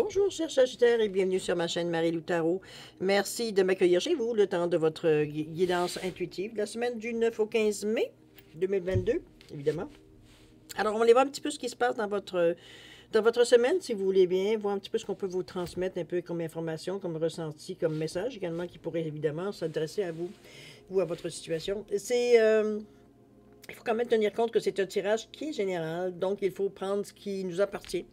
Bonjour, cher Sagittaire, et bienvenue sur ma chaîne Marie-Lou Tarot. Merci de m'accueillir chez vous le temps de votre guidance intuitive de la semaine du 9 au 15 mai 2022, évidemment. Alors, on va aller voir un petit peu ce qui se passe dans votre semaine, si vous voulez bien, voir un petit peu ce qu'on peut vous transmettre, un peu comme information, comme ressenti, comme message également, qui pourrait évidemment s'adresser à vous ou à votre situation. Il faut quand même tenir compte que c'est un tirage qui est général, donc il faut prendre ce qui nous appartient.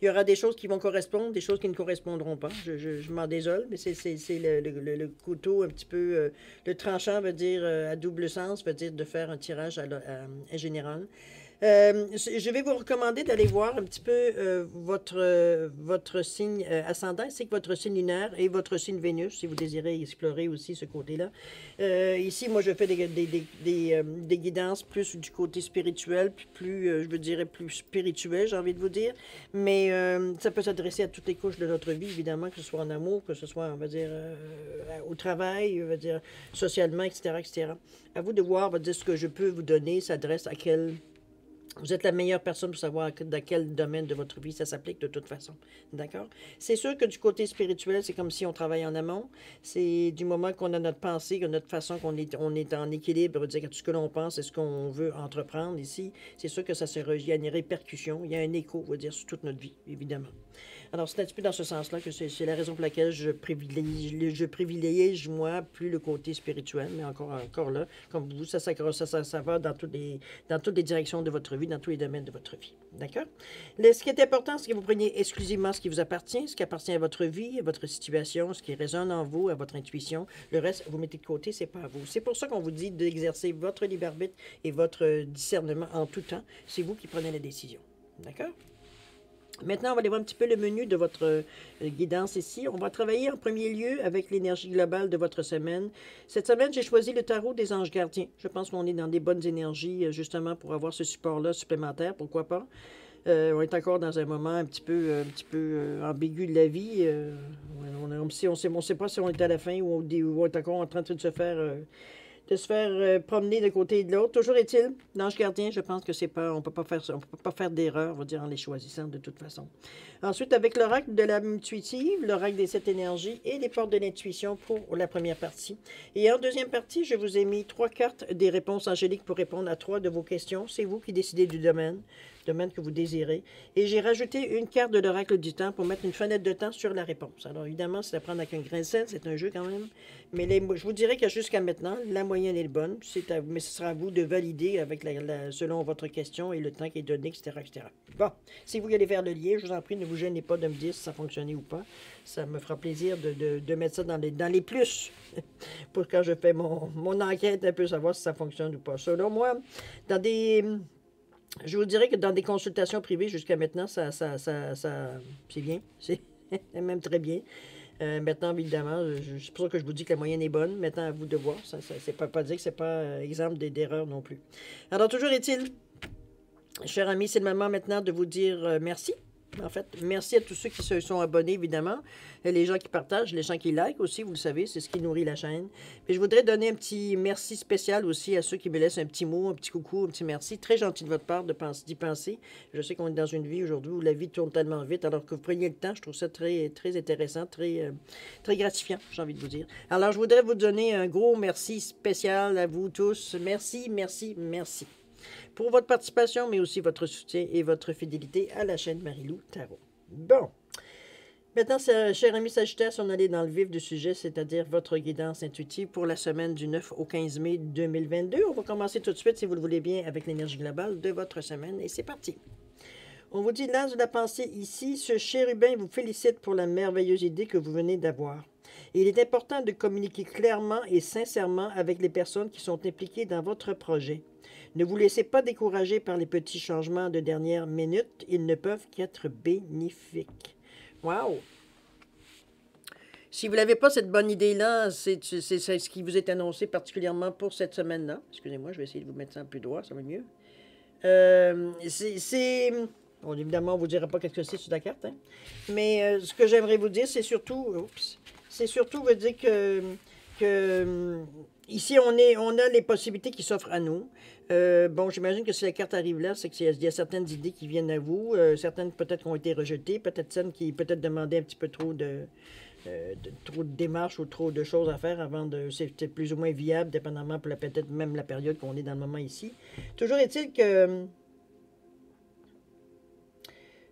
Il y aura des choses qui vont correspondre, des choses qui ne correspondront pas. Je m'en désole, mais c'est le couteau un petit peu... le tranchant veut dire à double sens, veut dire de faire un tirage à général. Je vais vous recommander d'aller voir un petit peu votre signe ascendant, ainsi que votre signe lunaire et votre signe Vénus, si vous désirez explorer aussi ce côté-là. Ici, moi, je fais des guidances plus du côté spirituel, plus je veux dire, plus spirituel, j'ai envie de vous dire. Mais ça peut s'adresser à toutes les couches de notre vie, évidemment, que ce soit en amour, que ce soit, on va dire, au travail, on va dire, socialement, etc., etc. À vous de voir, on va dire, ce que je peux vous donner s'adresse à quel... Vous êtes la meilleure personne pour savoir dans quel domaine de votre vie ça s'applique de toute façon. D'accord? C'est sûr que du côté spirituel, c'est comme si on travaille en amont. C'est du moment qu'on a notre pensée, que notre façon qu'on est, on est en équilibre, ça veut dire que tout ce que l'on pense et ce qu'on veut entreprendre ici, c'est sûr que il y a une répercussion, il y a un écho, on va dire, sur toute notre vie, évidemment. Alors, c'est un petit peu dans ce sens-là que c'est la raison pour laquelle je privilégie, moi, plus le côté spirituel, mais encore là, comme vous, ça va dans toutes les directions de votre vie, dans tous les domaines de votre vie. D'accord? Ce qui est important, c'est que vous preniez exclusivement ce qui vous appartient, ce qui appartient à votre vie, à votre situation, ce qui résonne en vous, à votre intuition. Le reste, vous mettez de côté, c'est pas à vous. C'est pour ça qu'on vous dit d'exercer votre libre arbitre et votre discernement en tout temps. C'est vous qui prenez la décision. D'accord? Maintenant, on va aller voir un petit peu le menu de votre guidance ici. On va travailler en premier lieu avec l'énergie globale de votre semaine. Cette semaine, j'ai choisi le tarot des anges gardiens. Je pense qu'on est dans des bonnes énergies, justement, pour avoir ce support-là supplémentaire. Pourquoi pas? On est encore dans un moment un petit peu ambigu de la vie. On ne sait pas si on est à la fin ou on est encore en train de se faire promener de côté et de l'autre. Toujours est-il, l'ange gardien, je pense que c'est pas, on peut pas faire d'erreur, on va dire, en les choisissant de toute façon. Ensuite, avec l'oracle de l'âme intuitive, l'oracle des 7 énergies et les portes de l'intuition pour la première partie. Et en deuxième partie, je vous ai mis 3 cartes des réponses angéliques pour répondre à 3 de vos questions. C'est vous qui décidez du domaine que vous désirez. Et j'ai rajouté une carte de l'oracle du temps pour mettre une fenêtre de temps sur la réponse. Alors évidemment, c'est à prendre avec un grain de sel, c'est un jeu quand même. Mais je vous dirais que jusqu'à maintenant, la moyenne est bonne. Mais ce sera à vous de valider avec selon votre question et le temps qui est donné, etc., etc. Bon, si vous allez faire le lien, je vous en prie, ne vous gênez pas de me dire si ça fonctionnait ou pas. Ça me fera plaisir de mettre ça dans les plus pour quand je fais mon enquête, un peu savoir si ça fonctionne ou pas. Selon moi, je vous dirais que dans des consultations privées, jusqu'à maintenant, c'est bien. C'est même très bien. Maintenant, évidemment, c'est pour ça que je vous dis que la moyenne est bonne. Maintenant, à vous de voir. C'est pas dire que c'est pas exemple d'erreur non plus. Alors, toujours est-il, chers amis, c'est le moment maintenant de vous dire merci. En fait, merci à tous ceux qui se sont abonnés, évidemment. Et les gens qui partagent, les gens qui likent aussi, vous le savez, c'est ce qui nourrit la chaîne. Puis je voudrais donner un petit merci spécial aussi à ceux qui me laissent un petit mot, un petit coucou, un petit merci. Très gentil de votre part d'y penser. Je sais qu'on est dans une vie aujourd'hui où la vie tourne tellement vite, alors que vous preniez le temps, je trouve ça très, très intéressant, très, très gratifiant, j'ai envie de vous dire. Alors, je voudrais vous donner un gros merci spécial à vous tous. Merci, merci, merci pour votre participation, mais aussi votre soutien et votre fidélité à la chaîne Marie-Lou Tarot. Bon. Maintenant, chers amis Sagittaire, on allait dans le vif du sujet, c'est-à-dire votre guidance intuitive pour la semaine du 9 au 15 mai 2022. On va commencer tout de suite, si vous le voulez bien, avec l'énergie globale de votre semaine. Et c'est parti. On vous dit, l'as de la pensée ici, ce chérubin vous félicite pour la merveilleuse idée que vous venez d'avoir. Il est important de communiquer clairement et sincèrement avec les personnes qui sont impliquées dans votre projet. Ne vous laissez pas décourager par les petits changements de dernière minute. Ils ne peuvent qu'être bénéfiques. Wow! Si vous n'avez pas cette bonne idée-là, c'est ce qui vous est annoncé particulièrement pour cette semaine-là. Excusez-moi, je vais essayer de vous mettre ça un peu droit, ça va mieux. Bon, évidemment, on ne vous dira pas qu'est-ce que c'est sur la carte. Hein? Mais ce que j'aimerais vous dire, c'est surtout... Oups! C'est surtout vous dire que ici, on a les possibilités qui s'offrent à nous. Bon, j'imagine que si la carte arrive là, c'est qu'il y a certaines idées qui viennent à vous, certaines peut-être qui ont été rejetées, peut-être certaines qui peut-être demandaient un petit peu trop de démarches ou trop de choses à faire avant de... C'est plus ou moins viable, dépendamment pour peut-être même la période qu'on est dans le moment ici. Toujours est-il que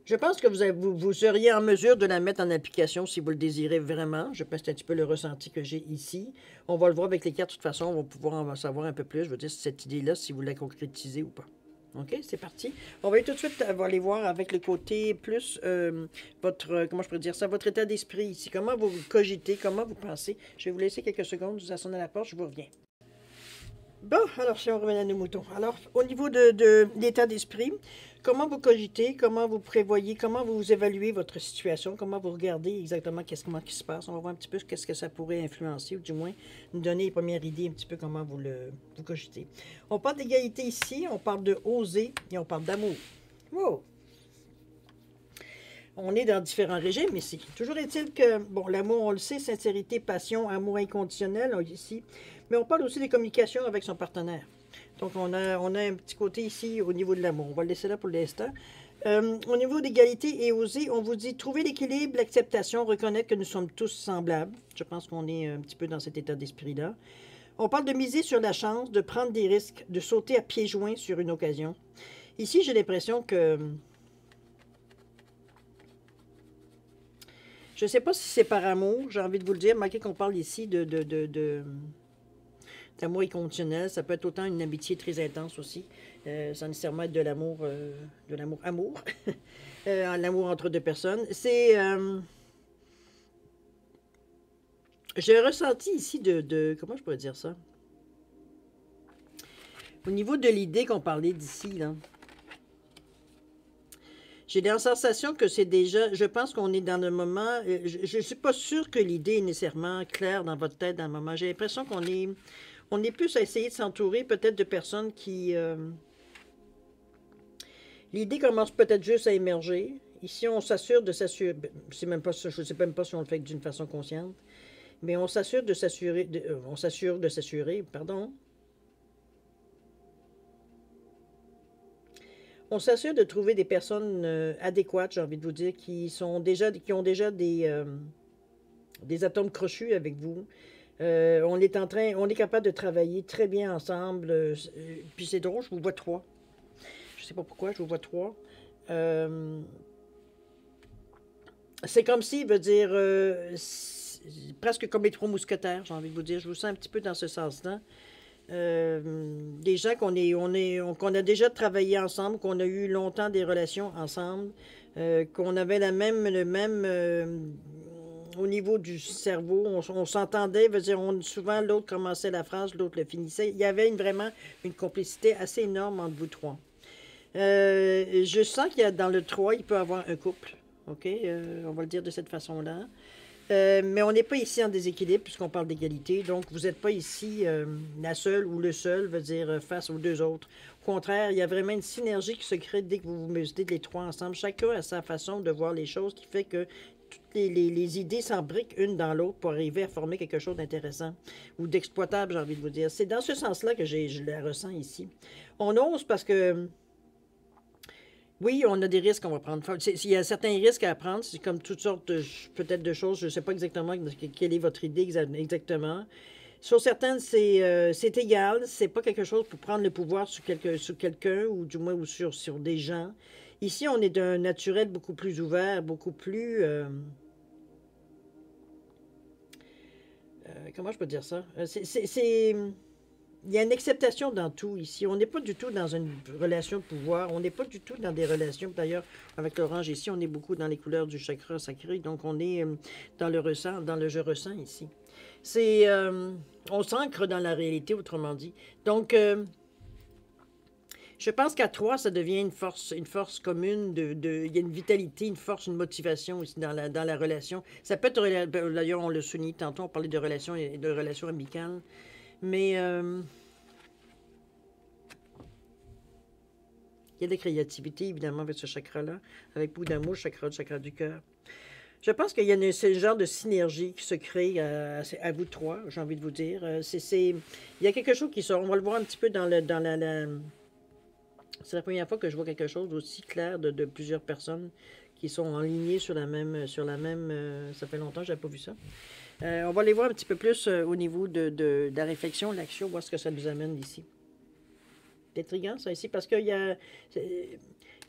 je pense que vous seriez en mesure de la mettre en application si vous le désirez vraiment. Je pense que c'est un petit peu le ressenti que j'ai ici. On va le voir avec les cartes de toute façon, on va pouvoir en savoir un peu plus. Je veux dire, cette idée-là, si vous la concrétisez ou pas. OK, c'est parti. On va tout de suite aller voir avec le côté plus comment je pourrais dire ça, votre état d'esprit ici. Comment vous cogitez, comment vous pensez. Je vais vous laisser quelques secondes, vous sonne à la porte, je vous reviens. Bon, alors si on revient à nos moutons. Alors, au niveau de l'état d'esprit, comment vous cogitez, comment vous prévoyez, comment vous évaluez votre situation, comment vous regardez exactement qu'est-ce qui se passe. On va voir un petit peu qu'est-ce que ça pourrait influencer, ou du moins nous donner les premières idées un petit peu comment vous cogitez. On parle d'égalité ici, on parle de oser et on parle d'amour. Wow! On est dans différents régimes ici. Toujours est-il que, bon, l'amour, on le sait, sincérité, passion, amour inconditionnel ici, mais on parle aussi des communications avec son partenaire. Donc, on a un petit côté ici au niveau de l'amour. On va le laisser là pour l'instant. Au niveau d'égalité et oser, on vous dit trouver l'équilibre, l'acceptation, reconnaître que nous sommes tous semblables. Je pense qu'on est un petit peu dans cet état d'esprit-là. On parle de miser sur la chance, de prendre des risques, de sauter à pieds joints sur une occasion. Ici, j'ai l'impression que... Je ne sais pas si c'est par amour, j'ai envie de vous le dire, malgré qu'on parle ici d'amour inconditionnel. Ça peut être autant une amitié très intense aussi, sans nécessairement être de l'amour, amour, l'amour entre deux personnes. C'est... j'ai ressenti ici comment je pourrais dire ça? Au niveau de l'idée qu'on parlait d'ici, là, j'ai la sensation que c'est déjà... Je pense qu'on est dans le moment... Je ne suis pas sûre que l'idée est nécessairement claire dans votre tête dans le moment. J'ai l'impression qu'on est... On est plus à essayer de s'entourer peut-être de personnes qui... L'idée commence peut-être juste à émerger. Ici, on s'assure de s'assurer... Je ne sais même pas si on le fait d'une façon consciente. Mais on s'assure de s'assurer... on s'assure de s'assurer, pardon. On s'assure de trouver des personnes adéquates, j'ai envie de vous dire, qui ont déjà des atomes crochus avec vous. On est capable de travailler très bien ensemble. Puis c'est drôle, je vous vois trois. Je sais pas pourquoi, je vous vois trois. C'est comme si, veut dire, presque comme les trois mousquetaires, j'ai envie de vous dire. Je vous sens un petit peu dans ce sens-là. Des gens qu'on a déjà travaillé ensemble, qu'on a eu longtemps des relations ensemble, qu'on avait le même au niveau du cerveau, on s'entendait, veut dire, souvent l'autre commençait la phrase, l'autre le finissait. Il y avait vraiment une complicité assez énorme entre vous trois. Je sens qu'il y a dans le 3, il peut y avoir un couple. OK? On va le dire de cette façon-là. Mais on n'est pas ici en déséquilibre puisqu'on parle d'égalité. Donc, vous n'êtes pas ici la seule ou le seul, veut dire face aux deux autres. Au contraire, il y a vraiment une synergie qui se crée dès que vous vous mettez les trois ensemble. Chacun a sa façon de voir les choses qui fait que toutes les idées s'embriquent une dans l'autre pour arriver à former quelque chose d'intéressant ou d'exploitable, j'ai envie de vous dire. C'est dans ce sens-là que je la ressens ici. On ose parce que oui, on a des risques qu'on va prendre. Il y a certains risques à prendre, c'est comme toutes sortes peut-être de choses. Je ne sais pas exactement quelle est votre idée exactement. Sur certaines, c'est égal. C'est pas quelque chose pour prendre le pouvoir sur quelqu'un ou du moins ou sur des gens. Ici, on est d'un naturel beaucoup plus ouvert, beaucoup plus... comment je peux dire ça? Il y a une acceptation dans tout ici. On n'est pas du tout dans une relation de pouvoir. On n'est pas du tout dans des relations. D'ailleurs, avec l'orange ici, on est beaucoup dans les couleurs du chakra sacré. Donc, on est dans le je ressens ici. On s'ancre dans la réalité, autrement dit. Donc, je pense qu'à trois, ça devient une force commune. Il y a une vitalité, une force, une motivation aussi dans la relation. Ça peut être, d'ailleurs, on le souligne tantôt, on parlait de relations amicales. Mais il y a de la créativité, évidemment, avec ce chakra-là, avec beaucoup d'amour, chakra du cœur. Je pense qu'il y a ce genre de synergie qui se crée à vous trois, j'ai envie de vous dire. Il y a quelque chose qui sort. On va le voir un petit peu c'est la première fois que je vois quelque chose aussi clair de plusieurs personnes qui sont alignées ça fait longtemps que je n'avais pas vu ça. On va les voir un petit peu plus au niveau de la réflexion, l'action, voir ce que ça nous amène ici. C'est intriguant, ça, ici, parce qu'il y a...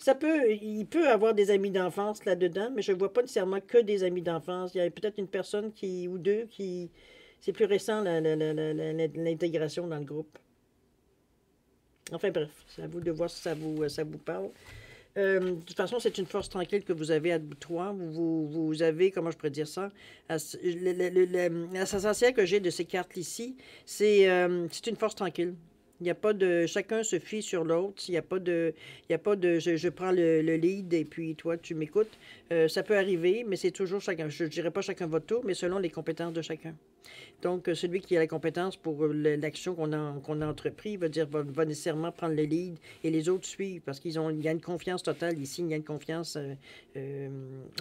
il peut avoir des amis d'enfance là-dedans, mais je ne vois pas nécessairement que des amis d'enfance. Il y a peut-être une personne ou deux qui... C'est plus récent, l'intégration dans le groupe. Enfin bref, c'est à vous de voir si ça vous parle. De toute façon, c'est une force tranquille que vous avez à toi. Vous avez, comment je pourrais dire ça? L'essentiel que j'ai de ces cartes ici, c'est une force tranquille. Il n'y a pas de... Chacun se fie sur l'autre. Il n'y a pas de... je prends le lead et puis toi, tu m'écoutes. Ça peut arriver, mais c'est toujours chacun. Je ne dirais pas chacun votre tour, mais selon les compétences de chacun. Donc, celui qui a la compétence pour l'action qu'on a entrepris va nécessairement prendre le lead et les autres suivent parce il y a une confiance totale ici, il y a une confiance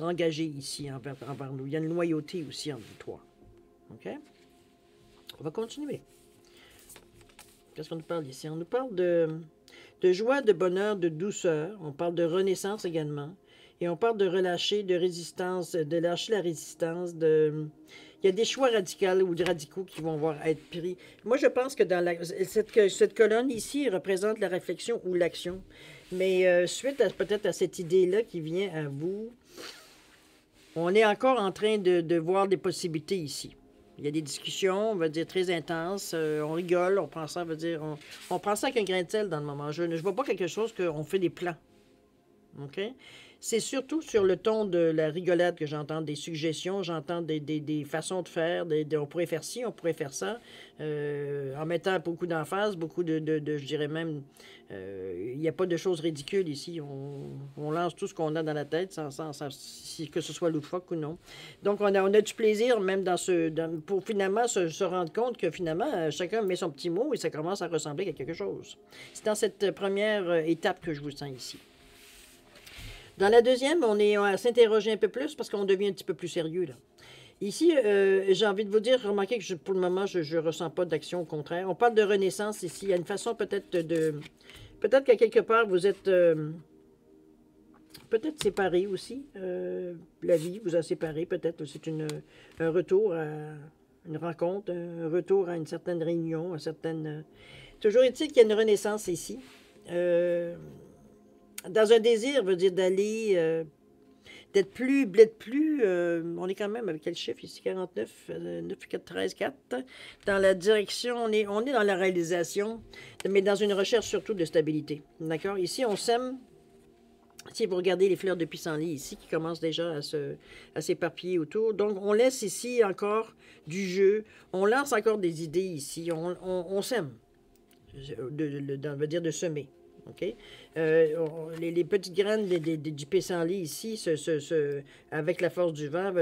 engagée ici envers nous. Il y a une loyauté aussi entre vous trois. OK? On va continuer. Qu'est-ce qu'on nous parle ici? On nous parle de joie, de bonheur, de douceur. On parle de renaissance également. Et on parle de relâcher, de résistance, de lâcher la résistance, il y a des choix radicaux ou radicaux qui vont être pris. Moi, je pense que cette colonne ici représente la réflexion ou l'action. Mais suite peut-être à cette idée-là qui vient à vous, on est encore en train de voir des possibilités ici. Il y a des discussions, on va dire, très intenses. On rigole, on prend ça, on prend ça avec un grain de sel dans le moment. Je ne vois pas quelque chose qu'on fait des plans. OK? C'est surtout sur le ton de la rigolade que j'entends des suggestions, j'entends des façons de faire, on pourrait faire ci, on pourrait faire ça, en mettant beaucoup d'emphase, beaucoup je dirais même, il n'y a pas de choses ridicules ici, on lance tout ce qu'on a dans la tête, que ce soit loufoque ou non. Donc on a du plaisir même pour finalement se rendre compte que finalement, chacun met son petit mot et ça commence à ressembler à quelque chose. C'est dans cette première étape que je vous sens ici. Dans la deuxième, on va s'interroger un peu plus parce qu'on devient un petit peu plus sérieux, là. Ici, j'ai envie de vous dire, remarquez que pour le moment, je ne ressens pas d'action, au contraire. On parle de renaissance ici. Il y a une façon peut-être peut-être qu'à quelque part, vous êtes peut-être séparés aussi. La vie vous a séparés, peut-être. C'est un retour à une rencontre, un retour à une certaine réunion, toujours est-il qu'il y a une renaissance ici. Dans un désir, veut dire d'aller, d'être plus, on est quand même avec quel chiffre ici, 49, 9, 4, 13, 4, dans la direction, on est dans la réalisation, mais dans une recherche surtout de stabilité, d'accord? Ici, on sème, si vous regardez les fleurs de pissenlit ici, qui commencent déjà à s'éparpiller autour, donc on laisse ici encore du jeu, on lance encore des idées ici, on sème, veut dire de semer. OK? Les petites graines du pissenlit ici, avec la force du vent,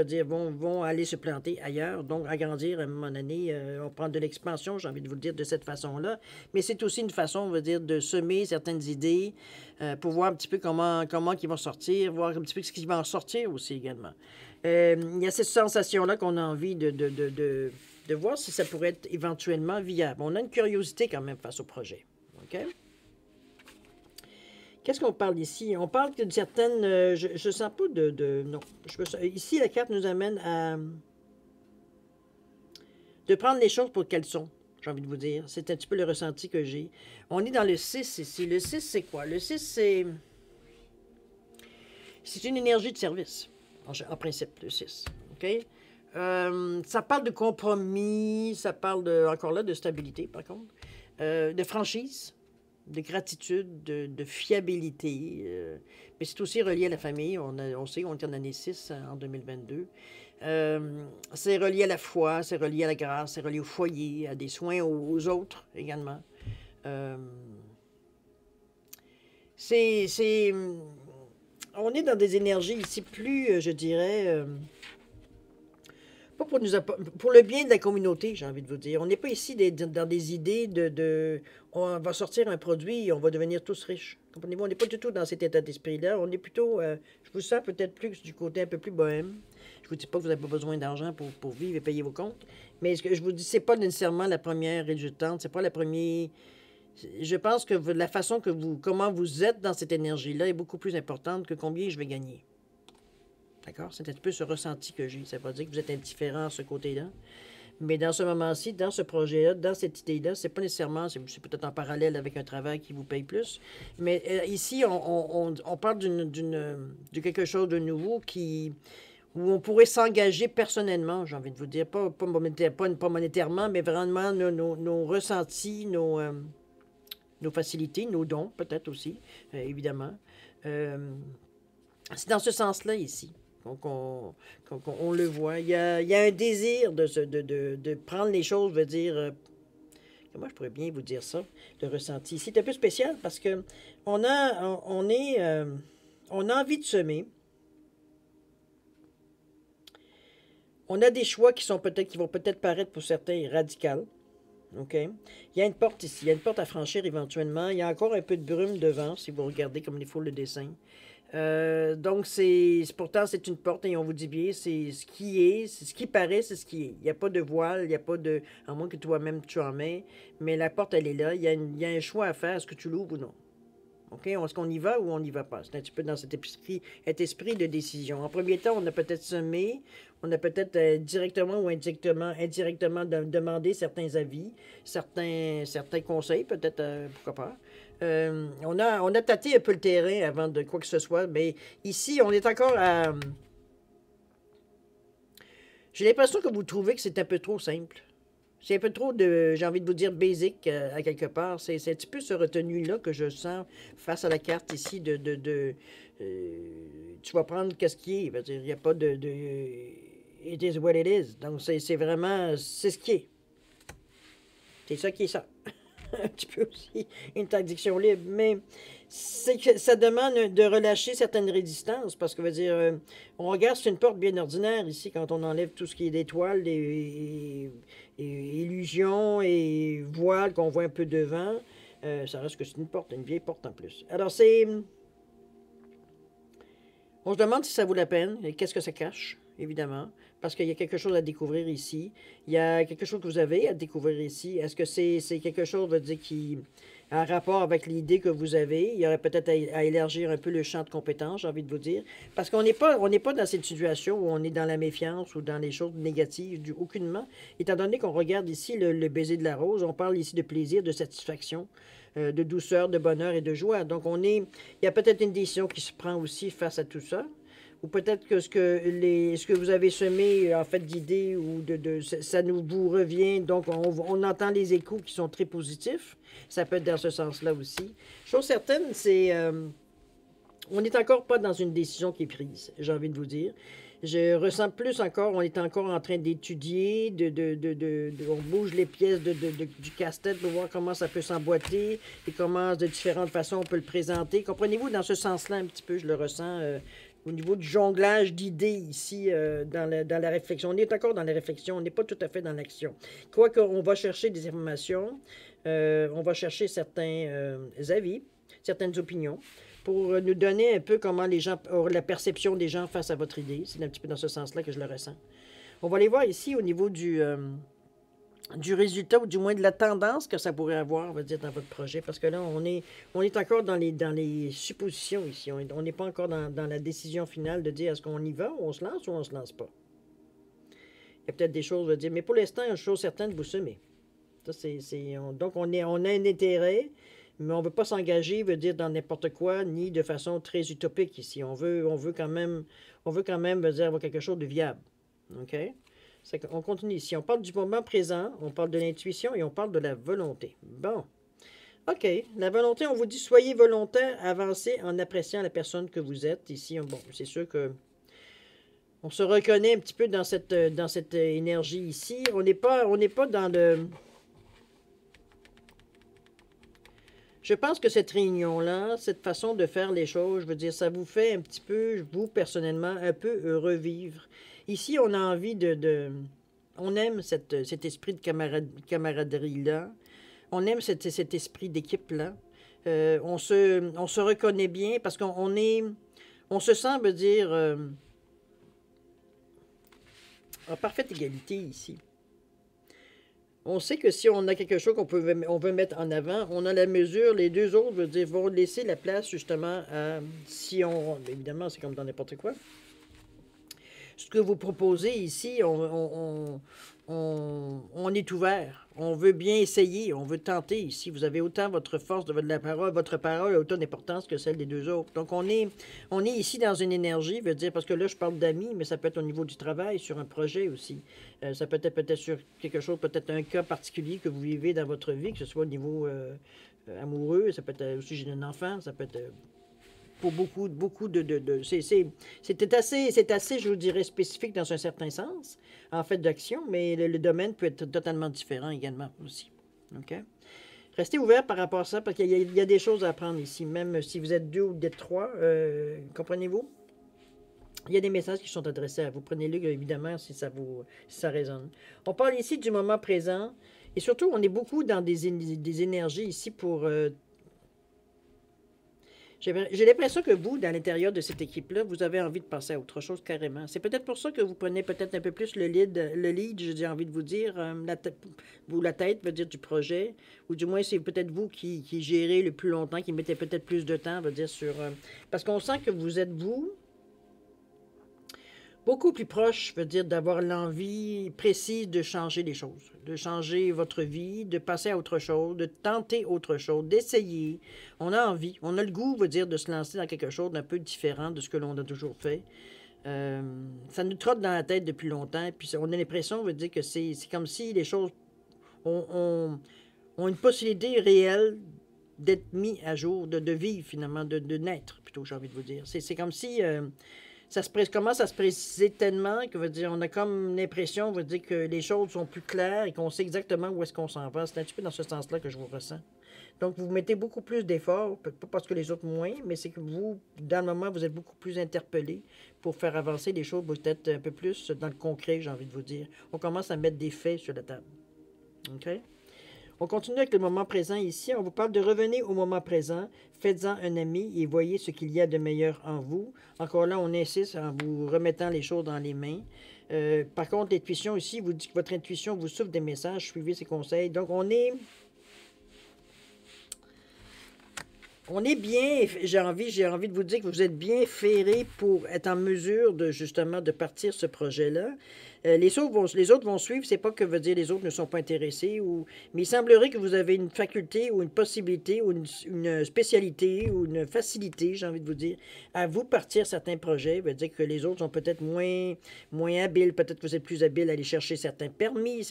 vont aller se planter ailleurs, donc agrandir à un moment donné. On prend de l'expansion, j'ai envie de vous le dire de cette façon-là. Mais c'est aussi une façon, on va dire, de semer certaines idées pour voir un petit peu comment ils vont sortir, voir un petit peu ce qui va en sortir aussi également. Il y a cette sensation-là qu'on a envie de voir si ça pourrait être éventuellement viable. On a une curiosité quand même face au projet. OK? Qu'est-ce qu'on parle ici? On parle d'une certaine... je ne sens pas non. Ici, la carte nous amène à... de prendre les choses pour qu'elles sont, j'ai envie de vous dire. C'est un petit peu le ressenti que j'ai. On est dans le 6 ici. Le 6, c'est quoi? Le 6, c'est... C'est une énergie de service, en principe, le 6. OK? Ça parle de compromis, ça parle, encore là, de stabilité, par contre. De franchise. De gratitude, de fiabilité. Mais c'est aussi relié à la famille. On sait qu'on est en année 6 en 2022. C'est relié à la foi, c'est relié à la grâce, c'est relié au foyer, à des soins aux autres également. On est dans des énergies ici plus, je dirais, Pas pour pour le bien de la communauté, j'ai envie de vous dire. On n'est pas ici dans des idées on va sortir un produit et on va devenir tous riches. Comprenez-vous? On n'est pas du tout dans cet état d'esprit-là. On est plutôt, je vous sens peut-être plus du côté un peu plus bohème. Je vous dis pas que vous n'avez pas besoin d'argent pour vivre et payer vos comptes. Mais ce que je vous dis, c'est pas nécessairement la première résultante. C'est pas la première. Je pense que la façon comment vous êtes dans cette énergie-là est beaucoup plus importante que combien je vais gagner. D'accord? C'est un petit peu ce ressenti que j'ai. Ça veut pas dire que vous êtes indifférent à ce côté-là. Mais dans ce moment-ci, dans ce projet-là, dans cette idée-là, c'est pas nécessairement, c'est peut-être en parallèle avec un travail qui vous paye plus. Mais ici, on parle de quelque chose de nouveau où on pourrait s'engager personnellement, j'ai envie de vous dire, pas monétairement, mais vraiment nos ressentis, nos facilités, nos dons, peut-être aussi, évidemment. C'est dans ce sens-là ici. Donc, on le voit. Il y a un désir de prendre les choses, veut dire, comment je pourrais bien vous dire ça, le ressenti. C'est un peu spécial parce que on a envie de semer. On a des choix qui vont peut-être paraître pour certains radicaux. OK? Il y a une porte ici. Il y a une porte à franchir éventuellement. Il y a encore un peu de brume devant, si vous regardez comme il faut le dessin. Donc, pourtant, c'est une porte et on vous dit bien, c'est ce qui est, c'est ce qui paraît, c'est ce qui est. Il n'y a pas de voile, il n'y a pas de. À moins que toi-même tu en mets, mais la porte, elle est là. Il y a un choix à faire. Est-ce que tu l'ouvres ou non? OK? Est-ce qu'on y va ou on n'y va pas? C'est un petit peu dans cet esprit de décision. En premier temps, on a peut-être semé, on a peut-être directement ou indirectement demandé certains avis, certains conseils, peut-être, pourquoi pas. On a tâté un peu le terrain avant de quoi que ce soit, mais ici, on est encore à. J'ai l'impression que vous trouvez que c'est un peu trop simple. C'est un peu trop j'ai envie de vous dire, basic à quelque part. C'est un petit peu ce retenu-là que je sens face à la carte ici tu vas prendre qu'est-ce qui est. Il n'y a pas it is what it is. Donc, c'est vraiment, c'est ce qui est. C'est ça qui est ça. Un petit peu aussi une traduction libre, mais c'est que ça demande de relâcher certaines résistances parce que veut dire, on regarde, c'est une porte bien ordinaire ici quand on enlève tout ce qui est d'étoiles, et illusions et voiles qu'on voit un peu devant. Ça reste que c'est une vieille porte en plus. Alors on se demande si ça vaut la peine et qu'est-ce que ça cache, évidemment. Parce qu'il y a quelque chose à découvrir ici. Il y a quelque chose que vous avez à découvrir ici. Est-ce que c'est quelque chose, veut dire, qui a un rapport avec l'idée que vous avez? Il y aurait peut-être à élargir un peu le champ de compétences, j'ai envie de vous dire. Parce qu'on n'est pas dans cette situation où on est dans la méfiance ou dans les choses négatives, aucunement. Étant donné qu'on regarde ici le baiser de la rose, on parle ici de plaisir, de satisfaction, de douceur, de bonheur et de joie. Donc, il y a peut-être une décision qui se prend aussi face à tout ça. Ou peut-être que ce que vous avez semé, en fait, d'idées, ou ça vous revient, donc on entend les échos qui sont très positifs. Ça peut être dans ce sens-là aussi. Chose certaine, on n'est encore pas dans une décision qui est prise, j'ai envie de vous dire. Je ressens plus encore, on est encore en train d'étudier, on bouge les pièces du casse-tête pour voir comment ça peut s'emboîter et comment, de différentes façons, on peut le présenter. Comprenez-vous, dans ce sens-là, un petit peu, je le ressens au niveau du jonglage d'idées ici, dans la réflexion. On est encore dans la réflexion, on n'est pas tout à fait dans l'action. Quoique, on va chercher des informations, on va chercher certains avis, certaines opinions, pour nous donner un peu comment les gens, la perception des gens face à votre idée. C'est un petit peu dans ce sens-là que je le ressens. On va aller voir ici au niveau du résultat, ou du moins de la tendance que ça pourrait avoir, on va dire, dans votre projet. Parce que là, on est encore dans les suppositions ici. On n'est pas encore dans la décision finale de dire est-ce qu'on y va, ou on se lance, ou on ne se lance pas. Il y a peut-être des choses à dire, mais pour l'instant, il y a une chose certaine, vous semez. Ça, donc, on a un intérêt, mais on ne veut pas s'engager, veut dire, dans n'importe quoi, ni de façon très utopique ici. On veut quand même, veut dire, avoir quelque chose de viable. OK? On continue ici. On parle du moment présent, on parle de l'intuition et on parle de la volonté. Bon. OK. La volonté, on vous dit, soyez volontaire, avancez en appréciant la personne que vous êtes. Ici, bon, c'est sûr que on se reconnaît un petit peu dans cette énergie ici. On n'est pas dans le... Je pense que cette réunion-là, cette façon de faire les choses, je veux dire, ça vous fait un petit peu, vous personnellement, un peu revivre. Ici, on a envie on aime cet esprit de camaraderie-là. On aime cet esprit d'équipe-là. On se reconnaît bien parce on se sent, veut dire, en parfaite égalité ici. On sait que si on a quelque chose on veut mettre en avant, on a la mesure, les deux autres, veut dire, vont laisser la place justement à, si on, évidemment, c'est comme dans n'importe quoi. Ce que vous proposez ici, on est ouvert. On veut bien essayer, on veut tenter ici. Vous avez autant votre force de la parole, votre parole a autant d'importance que celle des deux autres. Donc, on est ici dans une énergie, veut dire, parce que là, je parle d'amis, mais ça peut être au niveau du travail, sur un projet aussi. Ça peut être peut-être sur quelque chose, peut-être un cas particulier que vous vivez dans votre vie, que ce soit au niveau amoureux, ça peut être aussi j'ai un enfant, ça peut être pour beaucoup c'est assez, je vous dirais, spécifique dans un certain sens, en fait, d'action, mais le domaine peut être totalement différent également aussi. OK? Restez ouvert par rapport à ça, parce qu'il y a des choses à apprendre ici, même si vous êtes deux ou vous êtes trois, comprenez-vous? Il y a des messages qui sont adressés à vous. Prenez-le, évidemment, si ça résonne. On parle ici du moment présent, et surtout, on est beaucoup dans des énergies ici pour... j'ai l'impression que vous, dans l'intérieur de cette équipe-là, vous avez envie de passer à autre chose carrément. C'est peut-être pour ça que vous prenez peut-être un peu plus le lead, j'ai envie de vous dire, la tête veut dire du projet, ou du moins c'est peut-être vous qui gérez le plus longtemps, qui mettez peut-être plus de temps, veut dire sur... parce qu'on sent que vous êtes vous, beaucoup plus proche, veut dire d'avoir l'envie précise de changer les choses, de changer votre vie, de passer à autre chose, de tenter autre chose, d'essayer. On a envie, on a le goût, veut dire, de se lancer dans quelque chose d'un peu différent de ce que l'on a toujours fait. Ça nous trotte dans la tête depuis longtemps, puis on a l'impression, veut dire, que c'est comme si les choses ont une possibilité réelle d'être mis à jour, de vivre finalement, de naître, plutôt, j'ai envie de vous dire. C'est comme si... commence à se préciser tellement que veut dire, on a comme l'impression, veut dire que les choses sont plus claires et qu'on sait exactement où est-ce qu'on s'en va. C'est un petit peu dans ce sens-là que je vous ressens. Donc, vous mettez beaucoup plus d'efforts, pas parce que les autres moins, mais c'est que vous, dans le moment, vous êtes beaucoup plus interpellé pour faire avancer les choses, peut-être un peu plus dans le concret, j'ai envie de vous dire. On commence à mettre des faits sur la table. OK? On continue avec le moment présent ici. On vous parle de revenir au moment présent. Faites-en un ami et voyez ce qu'il y a de meilleur en vous. Encore là, on insiste en vous remettant les choses dans les mains. Par contre, l'intuition ici vous dit que votre intuition vous souffle des messages. Suivez ses conseils. Donc, on est bien, j'ai envie de vous dire que vous êtes bien ferré pour être en mesure de justement de partir ce projet-là. Les autres vont suivre, c'est pas que veut dire les autres ne sont pas intéressés, mais il semblerait que vous avez une faculté ou une possibilité ou une spécialité ou une facilité, j'ai envie de vous dire, à vous partir certains projets. Veut dire que les autres sont peut-être moins habiles, peut-être que vous êtes plus habile à aller chercher certains permis,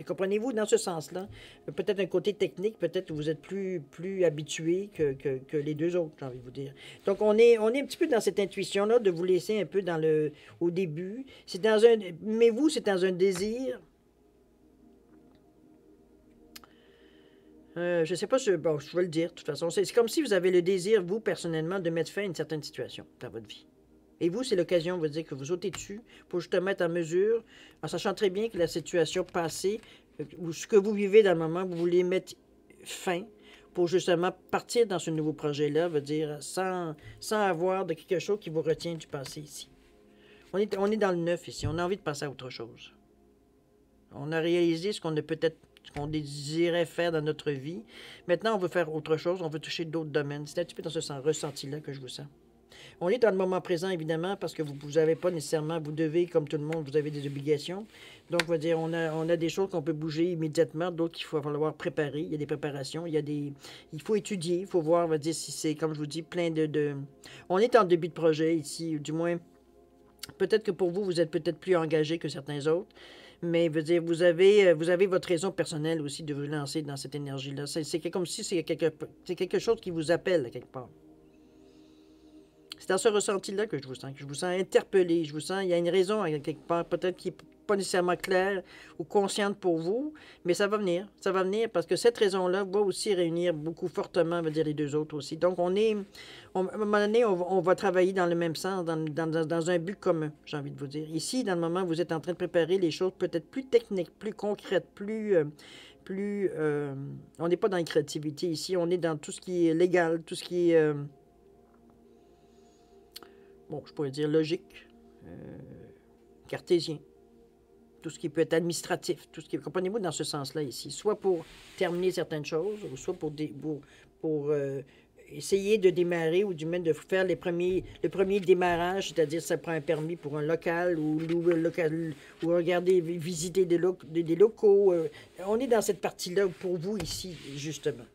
comprenez-vous, dans ce sens-là. Peut-être un côté technique, peut-être que vous êtes plus habitué que les deux autres, j'ai envie de vous dire. Donc, on est un petit peu dans cette intuition-là de vous laisser un peu au début. Mais vous, c'est dans un désir. Je ne sais pas, je vais le dire, de toute façon. C'est comme si vous avez le désir, vous, personnellement, de mettre fin à une certaine situation dans votre vie. Et vous, c'est l'occasion, on va dire, que vous sautez dessus pour justement être en mesure, en sachant très bien que la situation passée, ou ce que vous vivez dans le moment, vous voulez mettre fin pour justement partir dans ce nouveau projet-là, veut dire, sans avoir de quelque chose qui vous retient du passé ici. On est dans le neuf ici. On a envie de passer à autre chose. On a réalisé ce qu'on désirait faire dans notre vie. Maintenant, on veut faire autre chose. On veut toucher d'autres domaines. C'est un petit peu dans ce ressenti-là que je vous sens. On est dans le moment présent, évidemment, parce que vous n'avez pas nécessairement, vous devez, comme tout le monde, vous avez des obligations. Donc, on va dire, on a des choses qu'on peut bouger immédiatement, d'autres qu'il va falloir préparer. Il y a des préparations, il faut étudier, il faut voir, on va dire, si c'est, comme je vous dis, plein de... On est en début de projet ici, du moins... Peut-être que pour vous, vous êtes peut-être plus engagé que certains autres, mais veut dire, vous avez votre raison personnelle aussi de vous lancer dans cette énergie-là. C'est comme si c'est quelque chose qui vous appelle à quelque part. C'est dans ce ressenti-là que je vous sens interpellé. Je vous sens, il y a une raison à quelque part, peut-être qui est pas nécessairement claires ou conscientes pour vous, mais ça va venir. Ça va venir parce que cette raison-là va aussi réunir beaucoup fortement, on va dire, les deux autres aussi. Donc, à un moment donné, on va travailler dans le même sens, dans un but commun, j'ai envie de vous dire. Ici, dans le moment, vous êtes en train de préparer les choses peut-être plus techniques, plus concrètes, on n'est pas dans la créativité ici, on est dans tout ce qui est légal, tout ce qui est, bon, je pourrais dire logique, cartésien, tout ce qui peut être administratif, tout ce qui est, comprenez-vous, dans ce sens-là ici, soit pour terminer certaines choses, ou soit pour essayer de démarrer ou du moins de faire le premier démarrage, c'est-à-dire ça prend un permis pour un local ou louer un local ou regarder, visiter des locaux. On est dans cette partie-là pour vous ici, justement.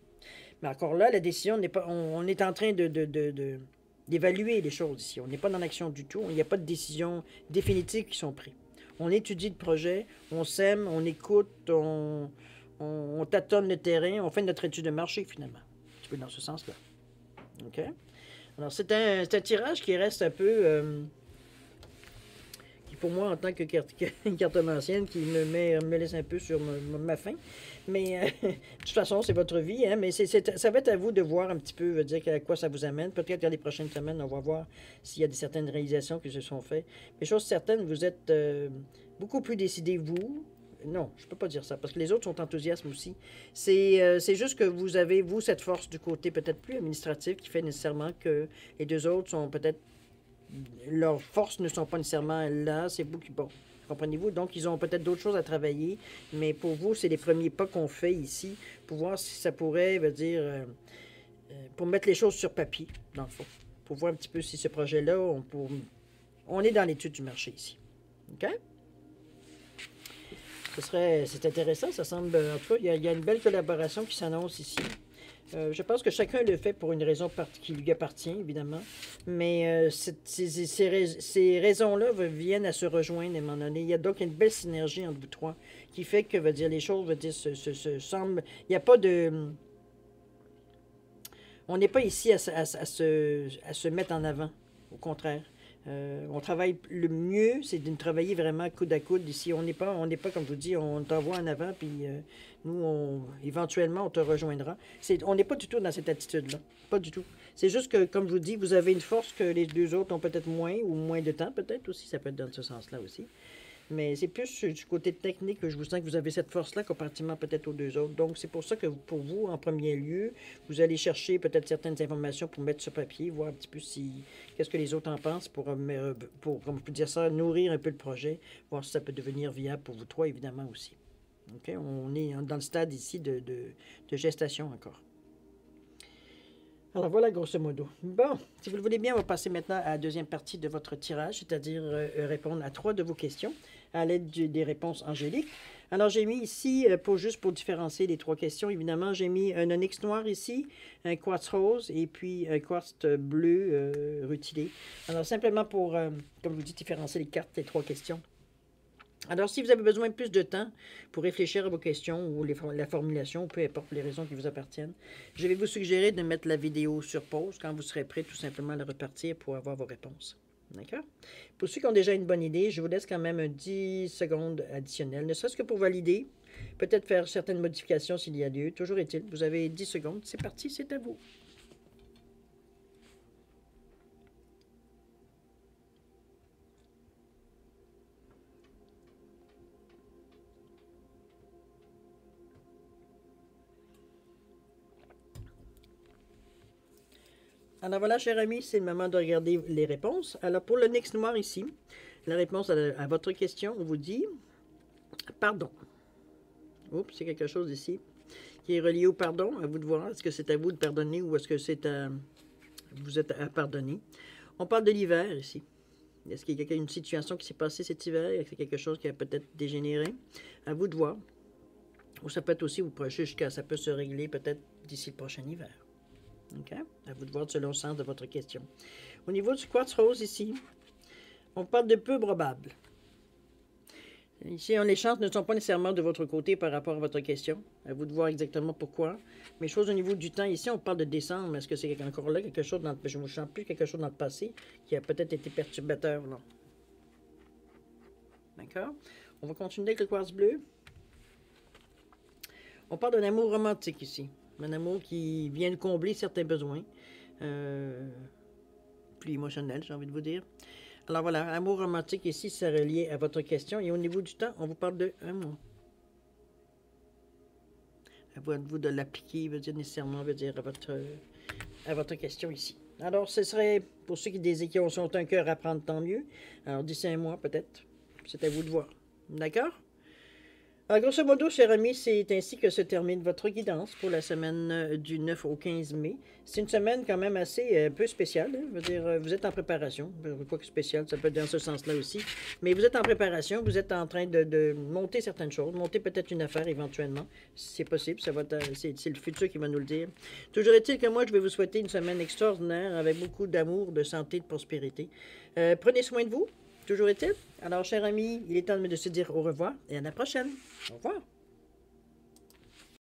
Mais encore là, la décision n'est pas... On est en train d'évaluer les choses ici. On n'est pas dans l'action du tout. Il n'y a pas de décision définitive qui sont prises. On étudie le projet, on sème, on écoute, on tâtonne le terrain, on fait notre étude de marché, finalement. Un petit peu dans ce sens-là. OK? Alors, c'est un tirage qui reste un peu... qui, pour moi, en tant que cartomancienne, qui me laisse un peu sur ma faim. Mais, de toute façon, c'est votre vie, hein? Mais ça va être à vous de voir un petit peu, dire à quoi ça vous amène. Peut-être que dans les prochaines semaines, on va voir s'il y a certaines réalisations qui se sont faites. Mais chose certaine, vous êtes beaucoup plus décidé, vous. Non, je ne peux pas dire ça, parce que les autres sont enthousiastes aussi. C'est juste que vous avez, vous, cette force du côté peut-être plus administratif qui fait nécessairement que les deux autres sont peut-être... Leurs forces ne sont pas nécessairement là, c'est vous qui... Bon, comprenez-vous? Donc, ils ont peut-être d'autres choses à travailler, mais pour vous, c'est les premiers pas qu'on fait ici pour voir si ça pourrait, pour mettre les choses sur papier, dans le fond. Pour voir un petit peu si ce projet-là, on est dans l'étude du marché ici. OK? C'est intéressant, ça semble... En tout cas, il y a une belle collaboration qui s'annonce ici. Je pense que chacun le fait pour une raison qui lui appartient, évidemment. Mais ces raisons-là viennent à se rejoindre à un moment donné. Il y a donc une belle synergie entre vous trois qui fait que, les choses, se semblent... Il n'y a pas de... On n'est pas ici à se mettre en avant. Au contraire. On travaille le mieux, c'est de travailler vraiment coude à coude ici. On n'est pas, comme je vous dis, on t'envoie en avant, puis nous, éventuellement, on te rejoindra. On n'est pas du tout dans cette attitude-là. Pas du tout. C'est juste que, comme je vous dis, vous avez une force que les deux autres ont peut-être moins, ou moins de temps, peut-être aussi. Ça peut être dans ce sens-là aussi. Mais c'est plus du côté technique que je vous sens que vous avez cette force-là comparativement peut-être aux deux autres. Donc, c'est pour ça que pour vous, en premier lieu, vous allez chercher peut-être certaines informations pour mettre sur papier, voir un petit peu qu'est-ce que les autres en pensent pour, comme je peux dire ça, nourrir un peu le projet, voir si ça peut devenir viable pour vous trois, évidemment, aussi. OK? On est dans le stade ici de gestation encore. Alors voilà, grosso modo. Bon, si vous le voulez bien, on va passer maintenant à la deuxième partie de votre tirage, c'est-à-dire répondre à 3 de vos questions à l'aide des réponses angéliques. Alors, j'ai mis ici, juste pour différencier les 3 questions, évidemment, j'ai mis un onyx noir ici, un quartz rose et puis un quartz bleu rutilé. Alors, simplement pour, comme je vous dis, différencier les cartes, les 3 questions. Alors, si vous avez besoin de plus de temps pour réfléchir à vos questions ou la formulation, peu importe les raisons qui vous appartiennent, je vais vous suggérer de mettre la vidéo sur pause quand vous serez prêt tout simplement à la repartir pour avoir vos réponses. D'accord? Pour ceux qui ont déjà une bonne idée, je vous laisse quand même 10 secondes additionnelles, ne serait-ce que pour valider, peut-être faire certaines modifications s'il y a lieu. Toujours est-il, vous avez 10 secondes. C'est parti, c'est à vous. Alors voilà, cher ami, c'est le moment de regarder les réponses. Alors pour le Nyx noir ici, la réponse à votre question, on vous dit « Pardon ». Oups, c'est quelque chose ici qui est relié au pardon. À vous de voir, est-ce que c'est à vous de pardonner ou est-ce que vous êtes à pardonner. On parle de l'hiver ici. Est-ce qu'il y a une situation qui s'est passée cet hiver? Est-ce qu'il y a quelque chose qui a peut-être dégénéré? À vous de voir. Ou ça peut être aussi, vous projetez jusqu'à ça peut se régler peut-être d'ici le prochain hiver. OK? À vous de voir selon le sens de votre question. Au niveau du quartz rose ici, on parle de peu probable. Ici, les chances ne sont pas nécessairement de votre côté par rapport à votre question. À vous de voir exactement pourquoi. Mais chose au niveau du temps, ici, on parle de décembre. Est-ce que c'est encore là quelque chose je ne vous sens plus quelque chose dans le passé qui a peut-être été perturbateur, là? D'accord? On va continuer avec le quartz bleu. On parle d'un amour romantique ici. Un amour qui vient de combler certains besoins. Plus émotionnels, j'ai envie de vous dire. Alors voilà, amour romantique ici, ça relié à votre question. Et au niveau du temps, on vous parle de un mois. À vous de l'appliquer, veut dire nécessairement, veut dire à votre question ici. Alors, ce serait, pour ceux qui désirent, qui ont un cœur à prendre, tant mieux. Alors, d'ici un mois, peut-être. C'est à vous de voir. D'accord? Alors, grosso modo, chers amis, c'est ainsi que se termine votre guidance pour la semaine du 9 au 15 mai. C'est une semaine quand même assez peu spéciale. Hein? Je veux dire, vous êtes en préparation. Quoi que spécial, ça peut être dans ce sens-là aussi. Mais vous êtes en préparation, vous êtes en train de monter certaines choses, monter peut-être une affaire éventuellement. Si c'est possible, c'est le futur qui va nous le dire. Toujours est-il que moi, je vais vous souhaiter une semaine extraordinaire avec beaucoup d'amour, de santé, de prospérité. Prenez soin de vous. Toujours est-il. Alors, chers amis, il est temps de se dire au revoir et à la prochaine. Au revoir.